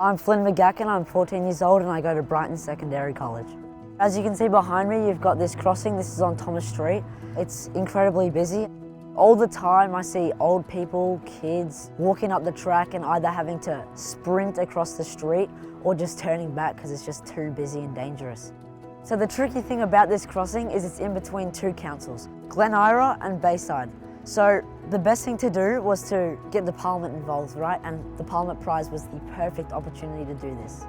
I'm Flynn McGacken, I'm 14 years old and I go to Brighton Secondary College. As you can see behind me, you've got this crossing. This is on Thomas Street. It's incredibly busy. All the time I see old people, kids, walking up the track and either having to sprint across the street or just turning back because it's just too busy and dangerous. So the tricky thing about this crossing is it's in between two councils, Glen Eira and Bayside. So the best thing to do was to get the Parliament involved, right? And the Parliament Prize was the perfect opportunity to do this.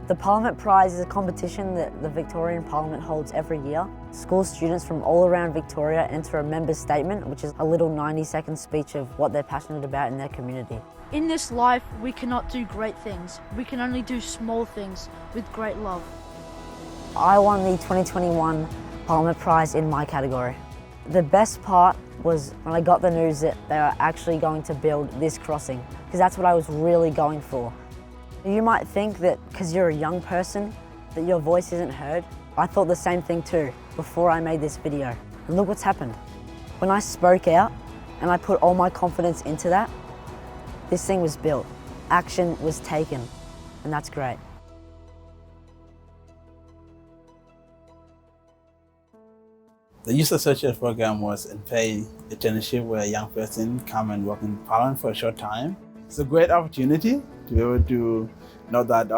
The Parliament Prize is a competition that the Victorian Parliament holds every year. School students from all around Victoria enter a member's statement, which is a little 90-second speech of what they're passionate about in their community. In this life, we cannot do great things. We can only do small things with great love. I won the 2021 Parliament Prize in my category. The best part was when I got the news that they were actually going to build this crossing, because that's what I was really going for. You might think that because you're a young person, that your voice isn't heard. I thought the same thing too before I made this video. And look what's happened. When I spoke out and I put all my confidence into that, this thing was built. Action was taken, and that's great. The Youth Associate program was a paid internship where a young person come and work in Parliament for a short time. It's a great opportunity to be able to know that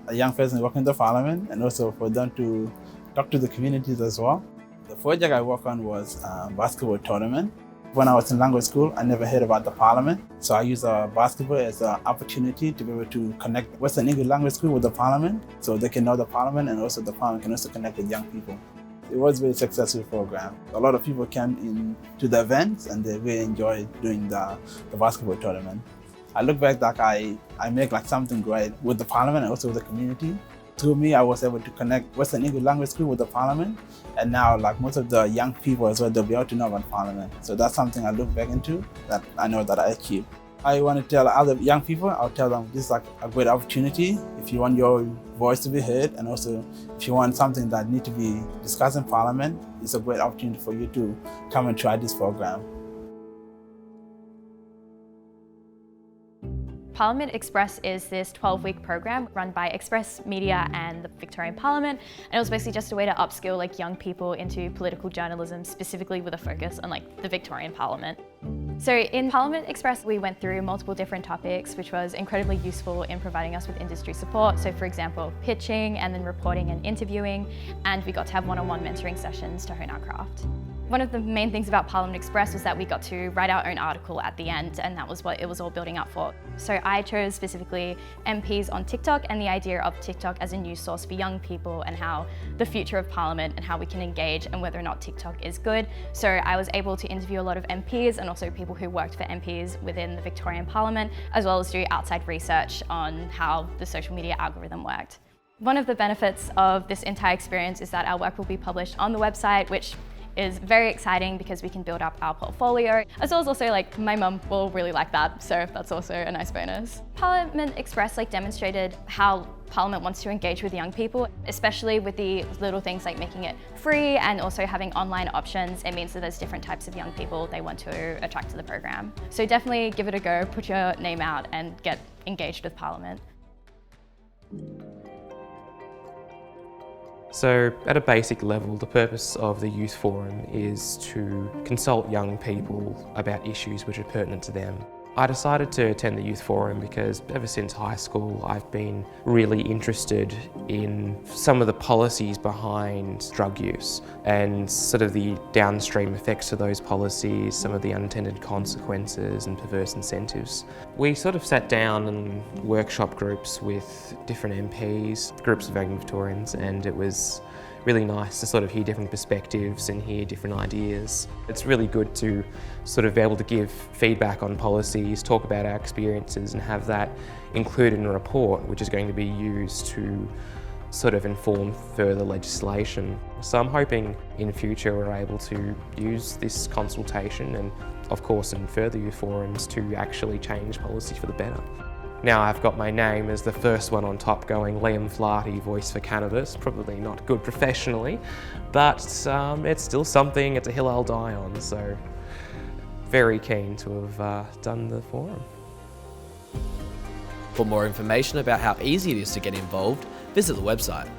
a young person working in the Parliament and also for them to talk to the communities as well. The project I worked on was a basketball tournament. When I was in language school, I never heard about the Parliament. So I used basketball as an opportunity to be able to connect Western English Language School with the Parliament so they can know the Parliament and also the Parliament can also connect with young people. It was a very successful program. A lot of people came in to the events and they really enjoyed doing the basketball tournament. I look back like I make like something great with the Parliament and also with the community. Through me, I was able to connect Western English Language School with the Parliament, and now like most of the young people as well, they'll be able to know about Parliament. So that's something I look back into that I know that I achieved. I want to tell other young people, I'll tell them this is like a great opportunity if you want your voice to be heard, and also if you want something that need to be discussed in Parliament, it's a great opportunity for you to come and try this program. Parliament Express is this 12-week program run by Express Media and the Victorian Parliament, and it was basically just a way to upskill like young people into political journalism, specifically with a focus on like the Victorian Parliament. So in Parliament Express, we went through multiple different topics, which was incredibly useful in providing us with industry support. So for example, pitching and then reporting and interviewing, and we got to have one-on-one mentoring sessions to hone our craft. One of the main things about Parliament Express was that we got to write our own article at the end, and that was what it was all building up for. So I chose specifically MPs on TikTok and the idea of TikTok as a news source for young people and how the future of Parliament and how we can engage and whether or not TikTok is good. So I was able to interview a lot of MPs and also people who worked for MPs within the Victorian Parliament, as well as do outside research on how the social media algorithm worked. One of the benefits of this entire experience is that our work will be published on the website, which is very exciting because we can build up our portfolio, as well as also like my mum will really like that, so that's also a nice bonus. Parliament Express demonstrated how Parliament wants to engage with young people, especially with the little things like making it free and also having online options. It means that there's different types of young people they want to attract to the program. So definitely give it a go, put your name out and get engaged with Parliament. So at a basic level, the purpose of the Youth Forum is to consult young people about issues which are pertinent to them. I decided to attend the Youth Forum because ever since high school I've been really interested in some of the policies behind drug use and sort of the downstream effects of those policies, some of the unintended consequences and perverse incentives. We sort of sat down in workshop groups with different MPs, groups of young Victorians, and it was really nice to sort of hear different perspectives and hear different ideas. It's really good to sort of be able to give feedback on policies, talk about our experiences and have that included in a report which is going to be used to sort of inform further legislation. So I'm hoping in future we're able to use this consultation and of course in further youth forums to actually change policy for the better. Now I've got my name as the first one on top going, Liam Flaherty, Voice for Cannabis. Probably not good professionally, but it's still something, it's a hill I'll die on, so very keen to have done the forum. For more information about how easy it is to get involved, visit the website.